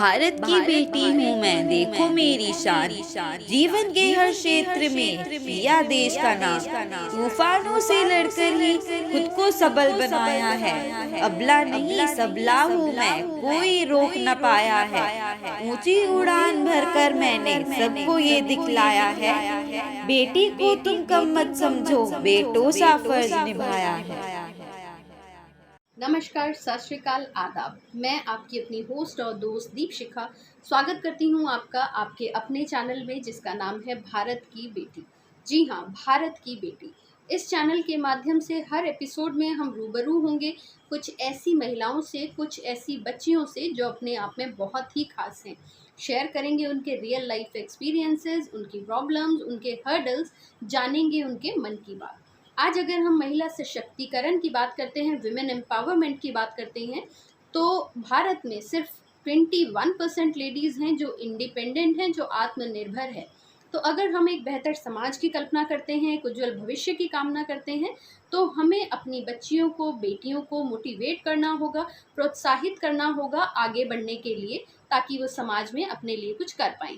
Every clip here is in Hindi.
भारत की बेटी हूँ मैं, देखो मेरी शान। जीवन के हर क्षेत्र में किया देश का नाम। तूफानों से लड़कर ही खुद को सबल बनाया है। अबला नहीं सबला हूँ मैं, कोई रोक न पाया है। ऊंची उड़ान भरकर मैंने सबको ये दिखलाया है। बेटी को तुम कम मत समझो, बेटों सा फर्ज निभाया है। नमस्कार, सत श्री अकाल, आदाब। मैं आपकी अपनी होस्ट और दोस्त दीपशिखा स्वागत करती हूं आपका आपके अपने चैनल में, जिसका नाम है भारत की बेटी। जी हाँ, भारत की बेटी। इस चैनल के माध्यम से हर एपिसोड में हम रूबरू होंगे कुछ ऐसी महिलाओं से, कुछ ऐसी बच्चियों से जो अपने आप में बहुत ही खास हैं। शेयर करेंगे उनके रियल लाइफ एक्सपीरियंसेस, उनकी प्रॉब्लम्स, उनके हर्डल्स, जानेंगे उनके मन की बात। आज अगर हम महिला सशक्तिकरण की बात करते हैं, विमेन एम्पावरमेंट की बात करते हैं, तो भारत में सिर्फ 21% लेडीज़ हैं जो इंडिपेंडेंट हैं, जो आत्मनिर्भर है। तो अगर हम एक बेहतर समाज की कल्पना करते हैं, एक उज्जवल भविष्य की कामना करते हैं, तो हमें अपनी बच्चियों को, बेटियों को मोटिवेट करना होगा, प्रोत्साहित करना होगा आगे बढ़ने के लिए, ताकि वो समाज में अपने लिए कुछ कर पाएँ।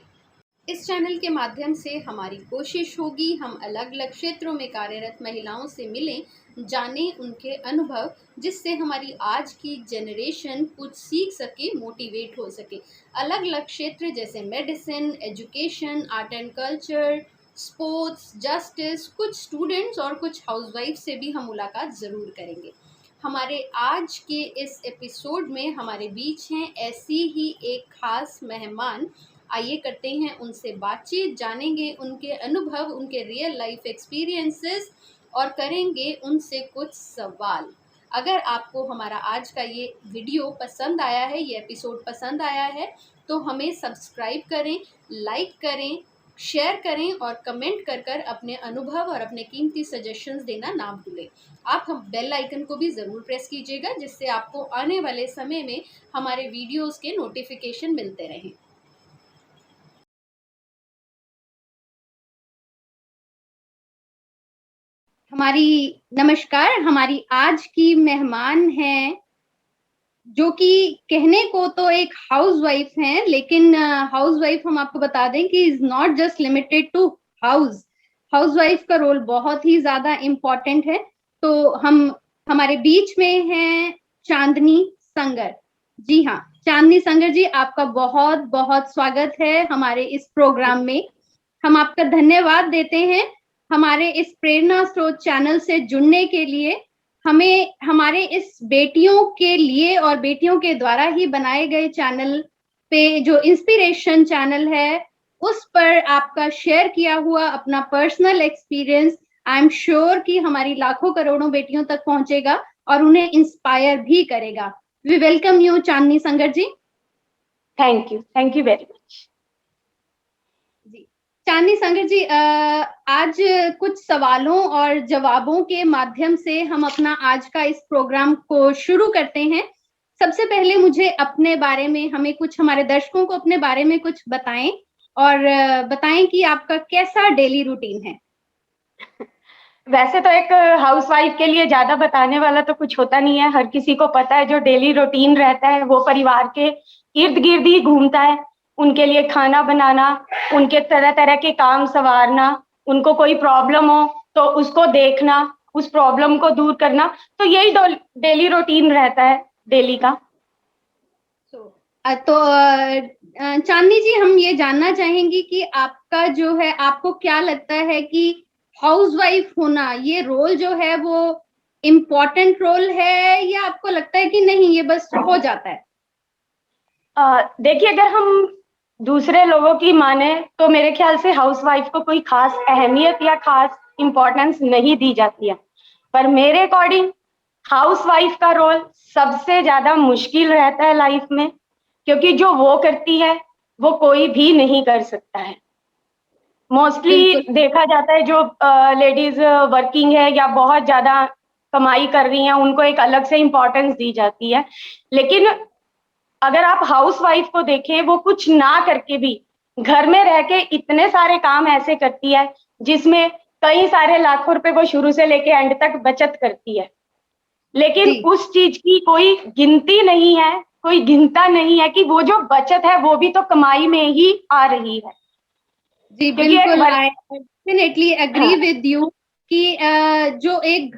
इस चैनल के माध्यम से हमारी कोशिश होगी हम अलग अलग क्षेत्रों में कार्यरत महिलाओं से मिलें, जानें उनके अनुभव, जिससे हमारी आज की जनरेशन कुछ सीख सके, मोटिवेट हो सके। अलग अलग क्षेत्र जैसे medicine, education, art and culture, sports, justice, कुछ स्टूडेंट्स और कुछ हाउसवाइफ से भी हम मुलाकात ज़रूर करेंगे। हमारे आज के इस एपिसोड में हमारे बीच हैं ऐसी ही एक खास मेहमान। आइए करते हैं उनसे बातचीत, जानेंगे उनके अनुभव, उनके रियल लाइफ एक्सपीरियंसेस और करेंगे उनसे कुछ सवाल। अगर आपको हमारा आज का ये वीडियो पसंद आया है, ये एपिसोड पसंद आया है, तो हमें सब्सक्राइब करें, लाइक करें, शेयर करें और कमेंट कर कर अपने अनुभव और अपने कीमती सजेशंस देना ना भूलें। आप हम बेल आइकन को भी ज़रूर प्रेस कीजिएगा, जिससे आपको आने वाले समय में हमारे वीडियोस के नोटिफिकेशन मिलते रहें। नमस्कार, हमारी आज की मेहमान हैं जो कि कहने को तो एक हाउसवाइफ हैं, लेकिन हाउसवाइफ हम आपको बता दें कि is not just limited to housewife का रोल बहुत ही ज्यादा इम्पोर्टेंट है। तो हमारे बीच में हैं चांदनी संगर। जी हाँ, चांदनी संगर जी, आपका बहुत बहुत स्वागत है हमारे इस प्रोग्राम में। हम आपका धन्यवाद देते हैं हमारे इस प्रेरणा स्रोत चैनल से जुड़ने के लिए। हमें हमारे इस बेटियों के लिए और बेटियों के द्वारा ही बनाए गए चैनल पे, जो इंस्पिरेशन चैनल है, उस पर आपका शेयर किया हुआ अपना personal experience I am sure कि हमारी लाखों करोड़ों बेटियों तक पहुंचेगा और उन्हें इंस्पायर भी करेगा। We welcome you Chandni Sangar ji. Thank you very much. जी, चांदनी संगर जी, आज कुछ सवालों और जवाबों के माध्यम से हम अपना आज का इस प्रोग्राम को शुरू करते हैं। सबसे पहले मुझे अपने बारे में, हमारे दर्शकों को अपने बारे में कुछ बताएं और बताएं कि आपका कैसा डेली रूटीन है। वैसे तो एक हाउसवाइफ के लिए ज्यादा बताने वाला तो कुछ होता नहीं है। हर किसी को पता है जो डेली रूटीन रहता है वो परिवार के इर्द गिर्द ही घूमता है। उनके लिए खाना बनाना, उनके तरह तरह के काम संवारना, उनको कोई प्रॉब्लम हो तो उसको देखना, उस प्रॉब्लम को दूर करना, तो यही डेली रूटीन रहता है डेली का। तो चांदनी जी, हम ये जानना चाहेंगे कि आपका जो है, आपको क्या लगता है कि हाउसवाइफ होना, ये रोल जो है वो इम्पोर्टेंट रोल है, या आपको लगता है कि नहीं, ये बस हो जाता है? देखिए, अगर हम दूसरे लोगों की माने तो मेरे ख्याल से हाउसवाइफ को कोई खास अहमियत या खास इम्पोर्टेंस नहीं दी जाती है, पर मेरे अकॉर्डिंग हाउसवाइफ का रोल सबसे ज्यादा मुश्किल रहता है लाइफ में, क्योंकि जो वो करती है वो कोई भी नहीं कर सकता है। मोस्टली देखा जाता है जो लेडीज वर्किंग है या बहुत ज्यादा कमाई कर रही हैं, उनको एक अलग से इम्पोर्टेंस दी जाती है। लेकिन अगर आप हाउसवाइफ को देखें, वो कुछ ना करके भी घर में रह के इतने सारे काम ऐसे करती है जिसमें कई सारे लाखों रुपए वो शुरू से लेके एंड तक बचत करती है। लेकिन उस चीज की कोई गिनती नहीं है कोई गिनता नहीं है कि वो जो बचत है वो भी तो कमाई में ही आ रही है। जी क्योंकि बिल्कुल, आई डेफिनेटली एग्री हाँ विद यू कि जो एक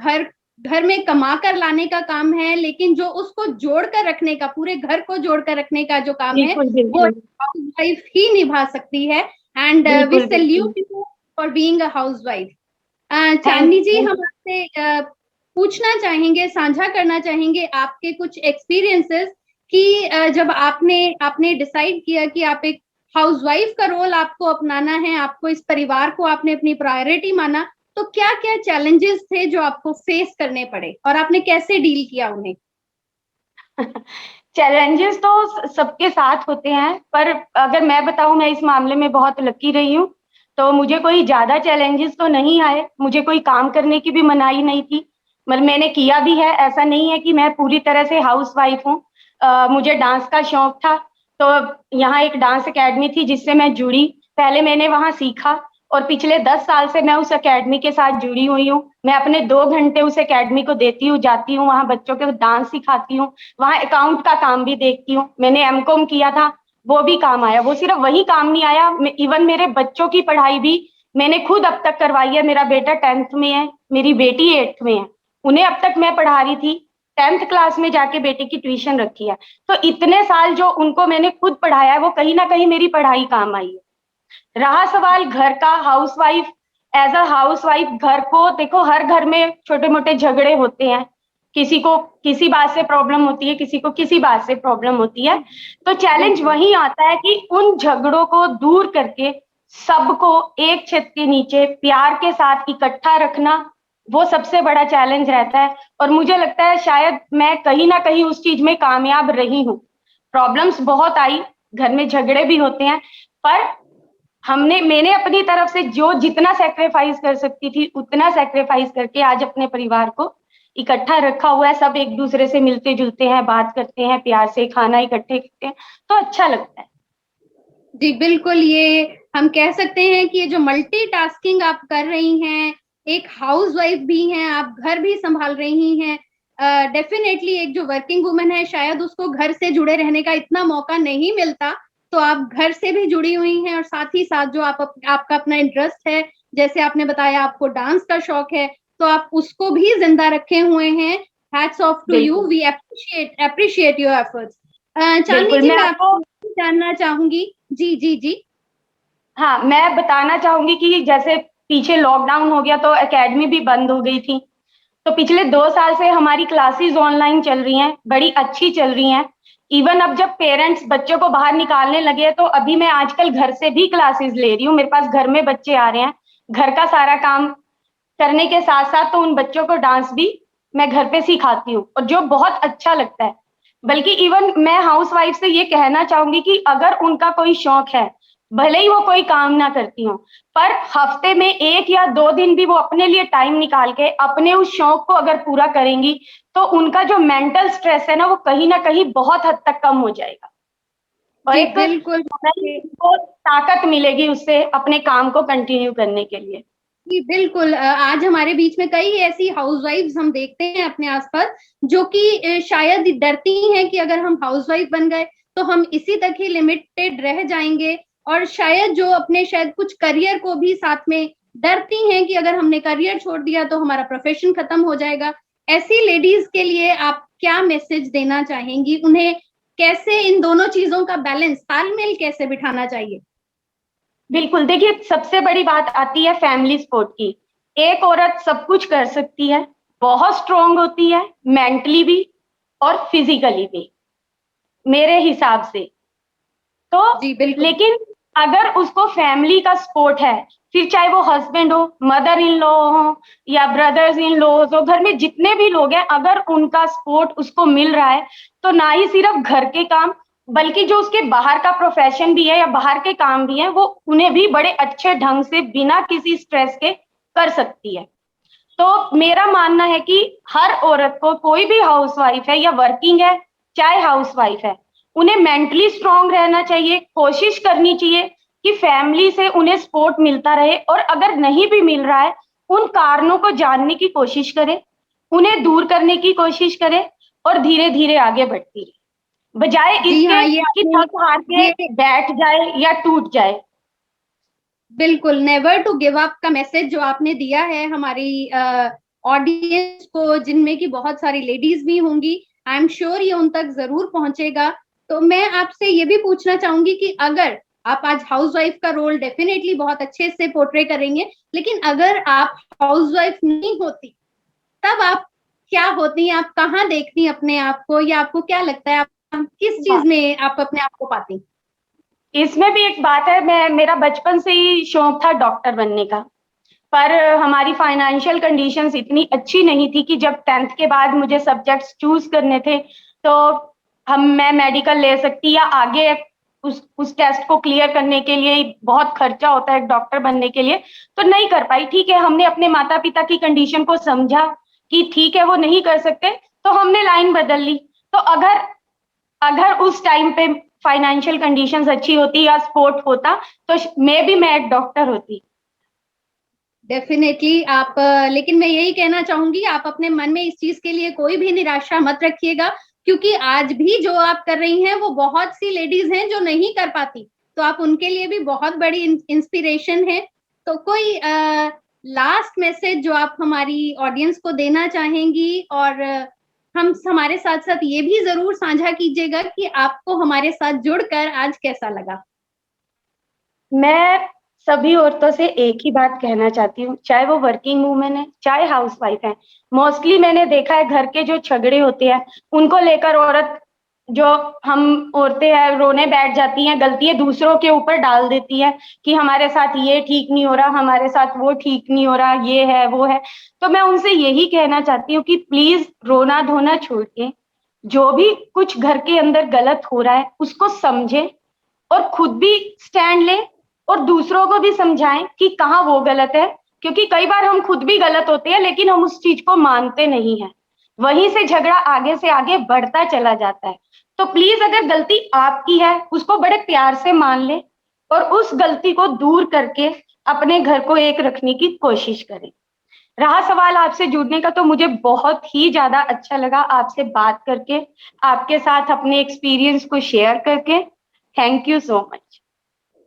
घर में कमा कर लाने का काम है, लेकिन जो उसको जोड़ कर रखने का, पूरे घर को जोड़ कर रखने का जो काम है, बिल्कुल वो बिल्कुल हाउस वाइफ ही निभा सकती है। एंड वी बिल्कुल बिल्कुल। Salute you for being a housewife. Thank Chandni ji, thank हम आपसे पूछना चाहेंगे, साझा करना चाहेंगे आपके कुछ एक्सपीरियंसेस कि जब आपने आपने डिसाइड किया कि आप एक हाउसवाइफ का रोल आपको अपनाना है, आपको इस परिवार को आपने अपनी प्रायोरिटी माना, तो क्या क्या चैलेंजेस थे जो आपको फेस करने पड़े और आपने कैसे डील किया उन्हें? चैलेंजेस तो सबके साथ होते हैं, पर अगर मैं बताऊं, मैं इस मामले में बहुत लकी रही हूँ। तो मुझे कोई ज्यादा चैलेंजेस तो नहीं आए, मुझे कोई काम करने की भी मनाही नहीं थी। मतलब मैंने किया भी है, ऐसा नहीं है कि मैं पूरी तरह से हाउस वाइफ हूँ। मुझे डांस का शौक था, तो यहाँ एक डांस एकेडमी थी जिससे मैं जुड़ी। पहले मैंने वहां सीखा और पिछले 10 साल से मैं उस एकेडमी के साथ जुड़ी हुई हूँ। मैं अपने 2 घंटे उस एकेडमी को देती हूँ, जाती हूँ वहां, बच्चों को डांस सिखाती हूँ, वहां अकाउंट का काम भी देखती हूँ। मैंने एमकॉम किया था, वो भी काम आया। वो सिर्फ वही काम नहीं आया, इवन मेरे बच्चों की पढ़ाई भी मैंने खुद अब तक करवाई है। मेरा बेटा 10th में है, मेरी बेटी 8th में है। उन्हें अब तक मैं पढ़ा रही थी, 10th क्लास में जाके बेटे की ट्यूशन रखी है। तो इतने साल जो उनको मैंने खुद पढ़ाया है, वो कहीं ना कहीं मेरी पढ़ाई काम आई है। रहा सवाल घर का, हाउसवाइफ, एज अ हाउसवाइफ घर को देखो, हर घर में छोटे मोटे झगड़े होते हैं। किसी को किसी बात से प्रॉब्लम होती है, किसी को किसी बात से प्रॉब्लम होती है। तो चैलेंज बिल्कुल वही आता है कि उन झगड़ों को दूर करके सबको एक छत के नीचे प्यार के साथ इकट्ठा रखना, वो सबसे बड़ा चैलेंज रहता है। और मुझे लगता है शायद मैं कहीं ना कहीं उस चीज में कामयाब रही हूँ। प्रॉब्लम्स बहुत आई, घर में झगड़े भी होते हैं, पर मैंने अपनी तरफ से जो जितना सेक्रीफाइस कर सकती थी उतना सेक्रीफाइस करके आज अपने परिवार को इकट्ठा रखा हुआ है। सब एक दूसरे से मिलते जुलते हैं, बात करते हैं, प्यार से खाना इकट्ठे करते हैं, तो अच्छा लगता है। जी बिल्कुल, ये हम कह सकते हैं कि ये जो मल्टीटास्किंग आप कर रही हैं, एक हाउसवाइफ भी हैं, आप घर भी संभाल रही हैं। डेफिनेटली एक जो वर्किंग वुमन है, शायद उसको घर से जुड़े रहने का इतना मौका नहीं मिलता। तो आप घर से भी जुड़ी हुई हैं और साथ ही साथ जो आपका अपना इंटरेस्ट है, जैसे आपने बताया आपको डांस का शौक है, तो आप उसको भी जिंदा रखे हुए हैं। हैट्स ऑफ टू यू, बिल्कुल वी अप्रिशिएट योर एफर्ट्स। चांदनी बिल्कुल। जी, मैं मैं आपको, आपसे जानना चाहूंगी। जी जी जी। हाँ, मैं बताना चाहूंगी कि जैसे पीछे लॉकडाउन हो गया तो एकेडमी भी बंद हो गई थी। तो पिछले 2 साल से हमारी क्लासेस ऑनलाइन चल रही हैं, बड़ी अच्छी चल रही हैं। इवन अब जब पेरेंट्स बच्चों को बाहर निकालने लगे हैं, तो अभी मैं आजकल घर से भी क्लासेस ले रही हूँ। मेरे पास घर में बच्चे आ रहे हैं, घर का सारा काम करने के साथ साथ तो उन बच्चों को डांस भी मैं घर पे सिखाती हूँ, और जो बहुत अच्छा लगता है। बल्कि इवन मैं हाउस वाइफ से ये कहना चाहूंगी कि अगर उनका कोई शौक है, भले ही वो कोई काम ना करती हो, पर हफ्ते में 1 या 2 दिन भी वो अपने लिए टाइम निकाल के अपने उस शौक को अगर पूरा करेंगी, तो उनका जो मेंटल स्ट्रेस है ना, वो कहीं ना कहीं बहुत हद तक कम हो जाएगा। और जी एक बिल्कुल। नई वो ताकत मिलेगी उससे अपने काम को कंटिन्यू करने के लिए। जी बिल्कुल, आज हमारे बीच में कई ऐसी हाउसवाइफ्स हम देखते हैं अपने आसपास, जो कि शायद डरती हैं कि अगर हम हाउसवाइफ बन गए तो हम इसी तक ही लिमिटेड रह जाएंगे, और शायद जो अपने शायद कुछ करियर को भी साथ में डरती हैं कि अगर हमने करियर छोड़ दिया तो हमारा प्रोफेशन खत्म हो जाएगा। ऐसी लेडीज के लिए आप क्या मैसेज देना चाहेंगी? उन्हें कैसे इन दोनों चीजों का बैलेंस, तालमेल कैसे बिठाना चाहिए? बिल्कुल, देखिए सबसे बड़ी बात आती है फैमिली सपोर्ट की। एक औरत सब कुछ कर सकती है, बहुत स्ट्रोंग होती है, मेंटली भी और फिजिकली भी, मेरे हिसाब से। तो जी बिल्कुल। लेकिन अगर उसको फैमिली का सपोर्ट है, फिर चाहे वो हस्बैंड हो, मदर इन लॉ हो, या ब्रदर्स इन लॉ हो, घर में जितने भी लोग हैं, अगर उनका सपोर्ट उसको मिल रहा है, तो ना ही सिर्फ घर के काम, बल्कि जो उसके बाहर का प्रोफेशन भी है या बाहर के काम भी है, वो उन्हें भी बड़े अच्छे ढंग से बिना किसी स्ट्रेस के कर सकती है। तो मेरा मानना है कि हर औरत को, कोई भी हाउसवाइफ है या वर्किंग है चाहे हाउसवाइफ है, उन्हें मेंटली स्ट्रांग रहना चाहिए, कोशिश करनी चाहिए कि फैमिली से उन्हें सपोर्ट मिलता रहे, और अगर नहीं भी मिल रहा है, उन कारणों को जानने की कोशिश करें, उन्हें दूर करने की कोशिश करें, और धीरे धीरे आगे बढ़ती रहे। बजाय जी इसके हाँ, ये कि आपने थक हार के ये बैठ जाए या टूट जाए। बिल्कुल नेवर टू गिव अप का मैसेज जो आपने दिया है हमारी ऑडियंस को, जिनमें की बहुत सारी लेडीज भी होंगी, आई एम श्योर ये उन तक जरूर पहुंचेगा। तो मैं आपसे ये भी पूछना चाहूंगी कि अगर आप आज हाउसवाइफ का रोल डेफिनेटली बहुत अच्छे से पोर्ट्रे करेंगे, लेकिन अगर आप हाउसवाइफ नहीं होती तब आप क्या होती? आप कहाँ देखती अपने आप को, या आपको क्या लगता है आप किस चीज में आप अपने आप को पाती? इसमें भी एक बात है, मैं मेरा बचपन से ही शौक था डॉक्टर बनने का, पर हमारी फाइनेंशियल कंडीशंस इतनी अच्छी नहीं थी कि जब 10th के बाद मुझे सब्जेक्ट्स चूज करने थे तो मैं मेडिकल ले सकती या आगे उस टेस्ट को क्लियर करने के लिए बहुत खर्चा होता है डॉक्टर बनने के लिए, तो नहीं कर पाई। ठीक है, हमने अपने माता पिता की कंडीशन को समझा कि ठीक है वो नहीं कर सकते, तो हमने लाइन बदल ली। तो अगर अगर उस टाइम पे फाइनेंशियल कंडीशंस अच्छी होती या सपोर्ट होता तो मैं एक डॉक्टर होती। डेफिनेटली आप लेकिन मैं यही कहना चाहूंगी, आप अपने मन में इस चीज के लिए कोई भी निराशा मत रखिएगा, क्योंकि आज भी जो आप कर रही हैं वो बहुत सी लेडीज हैं जो नहीं कर पाती, तो आप उनके लिए भी बहुत बड़ी इंस्पिरेशन है। तो कोई लास्ट मैसेज जो आप हमारी ऑडियंस को देना चाहेंगी, और हम हमारे साथ साथ ये भी जरूर साझा कीजिएगा कि आपको हमारे साथ जुड़कर आज कैसा लगा। मैं सभी औरतों से एक ही बात कहना चाहती हूँ, चाहे वो वर्किंग वूमेन है चाहे हाउस वाइफ है। मोस्टली मैंने देखा है घर के जो झगड़े होते हैं उनको लेकर औरत, जो हम औरतें हैं, रोने बैठ जाती हैं, गलतियां दूसरों के ऊपर डाल देती हैं कि हमारे साथ ये ठीक नहीं हो रहा, हमारे साथ वो ठीक नहीं हो रहा, ये है वो है। तो मैं उनसे यही कहना चाहती हूँ कि प्लीज रोना धोना छोड़ के जो भी कुछ घर के अंदर गलत हो रहा है उसको समझे और खुद भी स्टैंड ले और दूसरों को भी समझाएं कि कहाँ वो गलत है। क्योंकि कई बार हम खुद भी गलत होते हैं लेकिन हम उस चीज को मानते नहीं हैं, वहीं से झगड़ा आगे से आगे बढ़ता चला जाता है। तो प्लीज अगर गलती आपकी है उसको बड़े प्यार से मान ले और उस गलती को दूर करके अपने घर को एक रखने की कोशिश करें। रहा सवाल आपसे जुड़ने का, तो मुझे बहुत ही ज्यादा अच्छा लगा आपसे बात करके, आपके साथ अपने एक्सपीरियंस को शेयर करके। Thank you so much.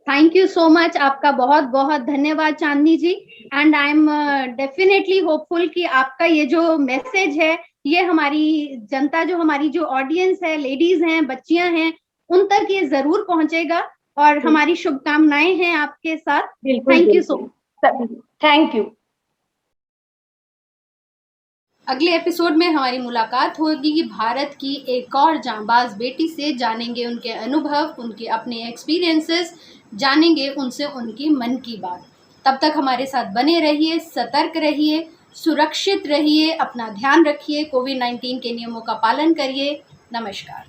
Thank you so much, आपका बहुत बहुत धन्यवाद Chandni ji. And I am definitely hopeful कि आपका ये जो मैसेज है ये हमारी जनता, जो हमारी जो ऑडियंस है, लेडीज हैं, बच्चियां हैं, उन तक ये जरूर पहुंचेगा, और हमारी शुभकामनाएं हैं आपके साथ। बिल्कुल थैंक यू सो बिल्कुल। मच। Thank you. अगले एपिसोड में हमारी मुलाकात होगी भारत की एक और जांबाज बेटी से, जानेंगे उनके अनुभव, उनके अपने एक्सपीरियंसेस, जानेंगे उनसे उनकी मन की बात। तब तक हमारे साथ बने रहिए, सतर्क रहिए, सुरक्षित रहिए, अपना ध्यान रखिए, कोविड-19 के नियमों का पालन करिए। नमस्कार।